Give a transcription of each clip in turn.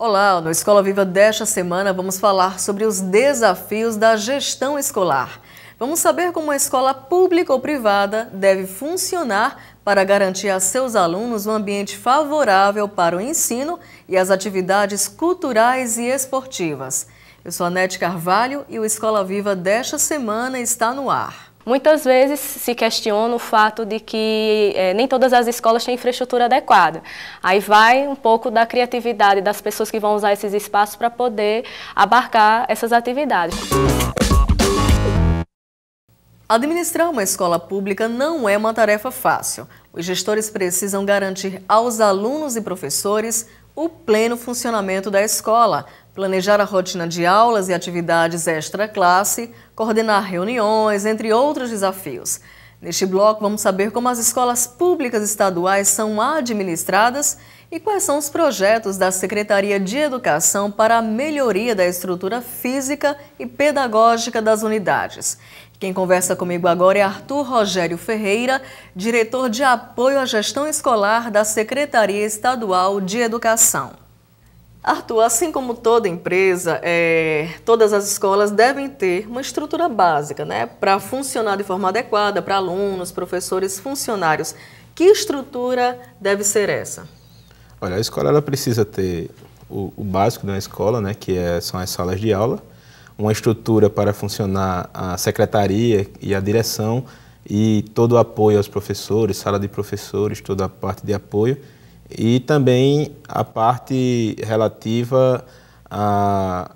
Olá, no Escola Viva desta semana vamos falar sobre os desafios da gestão escolar. Vamos saber como a escola pública ou privada deve funcionar para garantir a seus alunos um ambiente favorável para o ensino e as atividades culturais e esportivas. Eu sou a Nete Carvalho e o Escola Viva desta semana está no ar. Muitas vezes se questiona o fato de que nem todas as escolas têm infraestrutura adequada. Aí vai um pouco da criatividade das pessoas que vão usar esses espaços para poder abarcar essas atividades. Administrar uma escola pública não é uma tarefa fácil. Os gestores precisam garantir aos alunos e professores o pleno funcionamento da escola, planejar a rotina de aulas e atividades extra-classe, coordenar reuniões, entre outros desafios. Neste bloco, vamos saber como as escolas públicas estaduais são administradas e quais são os projetos da Secretaria de Educação para a melhoria da estrutura física e pedagógica das unidades. Quem conversa comigo agora é Arthur Rogério Ferreira, diretor de apoio à gestão escolar da Secretaria Estadual de Educação. Arthur, assim como toda empresa, todas as escolas devem ter uma estrutura básica, né, para funcionar de forma adequada para alunos, professores, funcionários. Que estrutura deve ser essa? Olha, a escola ela precisa ter o básico de uma escola, né, são as salas de aula, uma estrutura para funcionar a secretaria e a direção e todo o apoio aos professores, sala de professores, toda a parte de apoio. E também a parte relativa à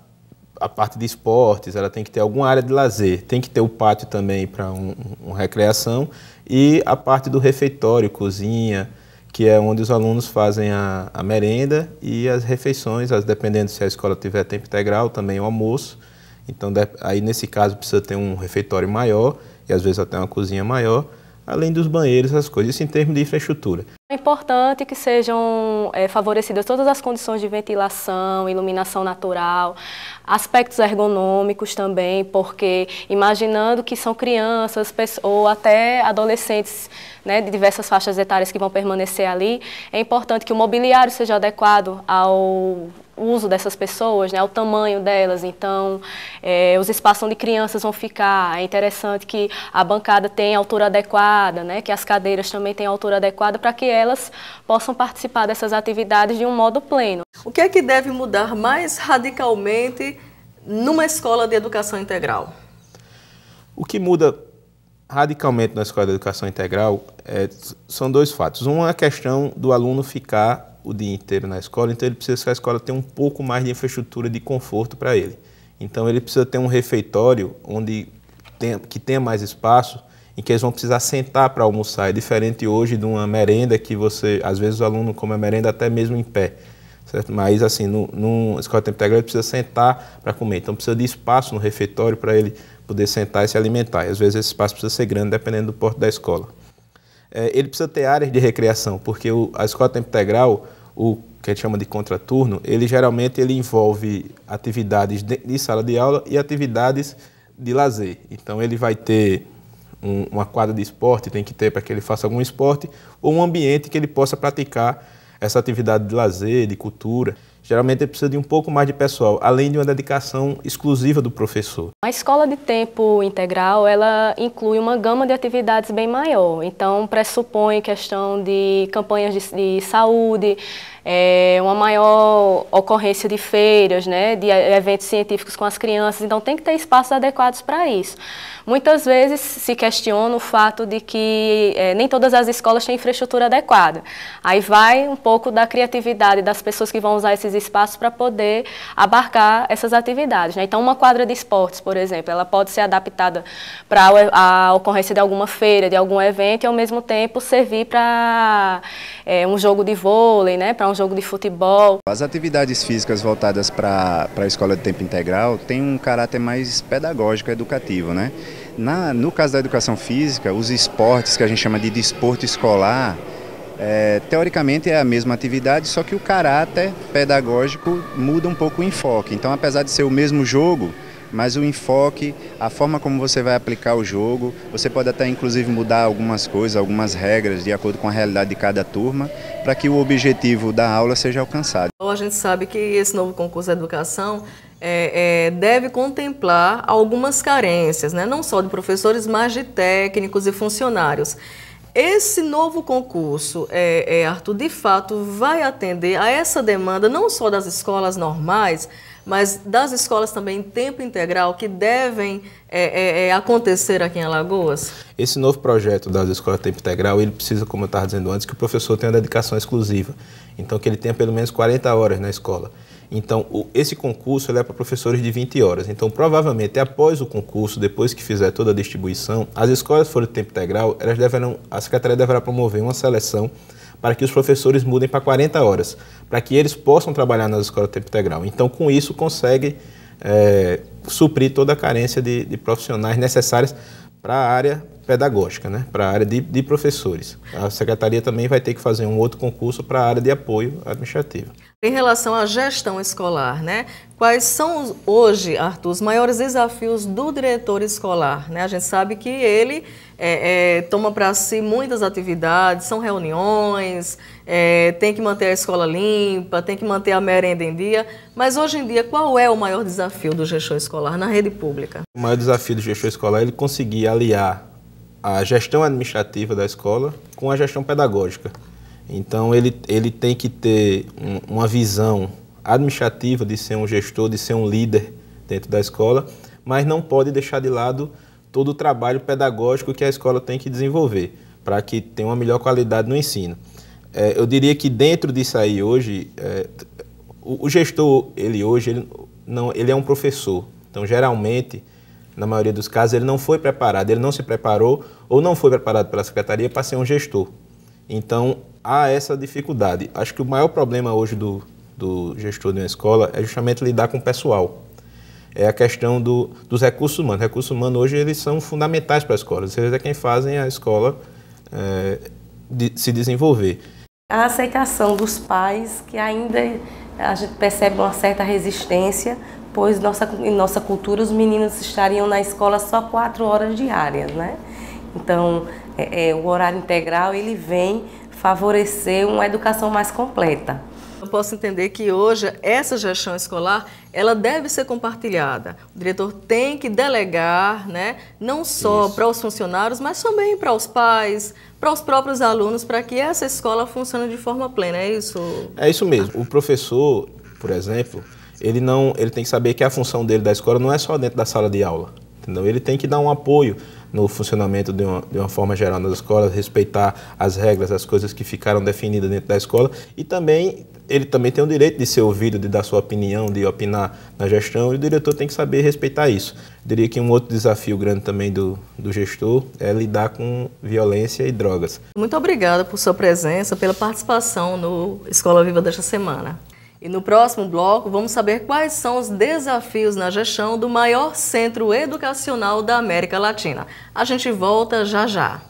parte de esportes, ela tem que ter alguma área de lazer, tem que ter o pátio também para uma recreação e a parte do refeitório, cozinha, que é onde os alunos fazem a merenda e as refeições, dependendo se a escola tiver tempo integral, também o almoço. Então, aí nesse caso precisa ter um refeitório maior e às vezes até uma cozinha maior, além dos banheiros, as coisas, isso em termos de infraestrutura. É importante que sejam favorecidas todas as condições de ventilação, iluminação natural, aspectos ergonômicos também, porque imaginando que são crianças ou até adolescentes, né, de diversas faixas etárias que vão permanecer ali, é importante que o mobiliário seja adequado ao uso dessas pessoas, né, ao tamanho delas. Então, os espaços onde crianças vão ficar, é interessante que a bancada tenha altura adequada, né, que as cadeiras também tenham altura adequada para que elas possam participar dessas atividades de um modo pleno. O que é que deve mudar mais radicalmente numa escola de educação integral? O que muda radicalmente na escola de educação integral são dois fatos. Um é a questão do aluno ficar o dia inteiro na escola, então ele precisa que a escola tenha um pouco mais de infraestrutura de conforto para ele. Então ele precisa ter um refeitório que tenha mais espaço, em que eles vão precisar sentar para almoçar. É diferente hoje de uma merenda que às vezes o aluno come a merenda até mesmo em pé, certo? Mas assim, numa escola de tempo integral ele precisa sentar para comer, então precisa de espaço no refeitório para ele poder sentar e se alimentar. E às vezes esse espaço precisa ser grande, dependendo do porte da escola. Ele precisa ter áreas de recreação, porque a escola de tempo integral, o que a gente chama de contraturno, ele geralmente envolve atividades de sala de aula e atividades de lazer. Então ele vai ter uma quadra de esporte, tem que ter para que ele faça algum esporte, ou um ambiente que ele possa praticar essa atividade de lazer, de cultura. Geralmente ele precisa de um pouco mais de pessoal, além de uma dedicação exclusiva do professor. A escola de tempo integral, ela inclui uma gama de atividades bem maior. Então, pressupõe questão de campanhas de saúde, uma maior ocorrência de feiras, né, de eventos científicos com as crianças. Então, tem que ter espaços adequados para isso. Muitas vezes se questiona o fato de que nem todas as escolas têm infraestrutura adequada. Aí vai um pouco da criatividade das pessoas que vão usar esses espaços para poder abarcar essas atividades, né? Então, uma quadra de esportes, por exemplo, ela pode ser adaptada para a ocorrência de alguma feira, de algum evento, e ao mesmo tempo servir para um jogo de vôlei, né, para um jogo de futebol. As atividades físicas voltadas para a escola de tempo integral têm um caráter mais pedagógico, educativo, né? No caso da educação física, os esportes que a gente chama de desporto escolar, teoricamente é a mesma atividade, só que o caráter pedagógico muda um pouco o enfoque. Então, apesar de ser o mesmo jogo, mas o enfoque, a forma como você vai aplicar o jogo, você pode até inclusive mudar algumas coisas, algumas regras de acordo com a realidade de cada turma, para que o objetivo da aula seja alcançado. A gente sabe que esse novo concurso de educação deve contemplar algumas carências, né? Não só de professores, mas de técnicos e funcionários. Esse novo concurso, Arthur, de fato vai atender a essa demanda não só das escolas normais, mas das escolas também em tempo integral que devem acontecer aqui em Alagoas? Esse novo projeto das escolas tempo integral, ele precisa, como eu estava dizendo antes, que o professor tenha uma dedicação exclusiva. Então, que ele tenha pelo menos 40 horas na escola. Então, esse concurso ele é para professores de 20 horas. Então, provavelmente, após o concurso, depois que fizer toda a distribuição, as escolas que forem de tempo integral, a Secretaria deverá promover uma seleção para que os professores mudem para 40 horas, para que eles possam trabalhar nas escolas de tempo integral. Então, com isso, consegue suprir toda a carência de profissionais necessárias para a área pedagógica, né? Para a área de professores. A Secretaria também vai ter que fazer um outro concurso para a área de apoio administrativo. Em relação à gestão escolar, né? Quais são hoje, Arthur, os maiores desafios do diretor escolar? Né? A gente sabe que ele toma para si muitas atividades, são reuniões, tem que manter a escola limpa, tem que manter a merenda em dia, mas hoje em dia qual é o maior desafio do gestor escolar na rede pública? O maior desafio do gestor escolar é ele conseguir aliar a gestão administrativa da escola com a gestão pedagógica. Então, ele tem que ter uma visão administrativa de ser um gestor, de ser um líder dentro da escola, mas não pode deixar de lado todo o trabalho pedagógico que a escola tem que desenvolver, para que tenha uma melhor qualidade no ensino. Eu diria que dentro disso aí hoje, o gestor, ele é um professor. Então, geralmente, na maioria dos casos, ele não foi preparado, ele não se preparou ou não foi preparado pela Secretaria para ser um gestor. Então, há essa dificuldade. Acho que o maior problema hoje do gestor de uma escola é justamente lidar com o pessoal. É a questão dos recursos humanos. Os recursos humanos hoje eles são fundamentais para a escola. Eles é quem fazem a escola se desenvolver. A aceitação dos pais, que ainda a gente percebe uma certa resistência, pois em nossa cultura os meninos estariam na escola só 4 horas diárias, né? Então, o horário integral ele vem favorecer uma educação mais completa. Eu posso entender que hoje essa gestão escolar ela deve ser compartilhada. O diretor tem que delegar, né, não só para os funcionários, mas também para os pais, para os próprios alunos, para que essa escola funcione de forma plena. É isso? É isso mesmo. O professor, por exemplo, ele tem que saber que a função dele da escola não é só dentro da sala de aula. Entendeu? Ele tem que dar um apoio no funcionamento de uma forma geral nas escolas, respeitar as regras, as coisas que ficaram definidas dentro da escola e ele também tem o direito de ser ouvido, de dar sua opinião, de opinar na gestão e o diretor tem que saber respeitar isso. Eu diria que um outro desafio grande também do gestor é lidar com violência e drogas. Muito obrigada por sua presença, pela participação no Escola Viva desta semana. E no próximo bloco vamos saber quais são os desafios na gestão do maior centro educacional da América Latina. A gente volta já já.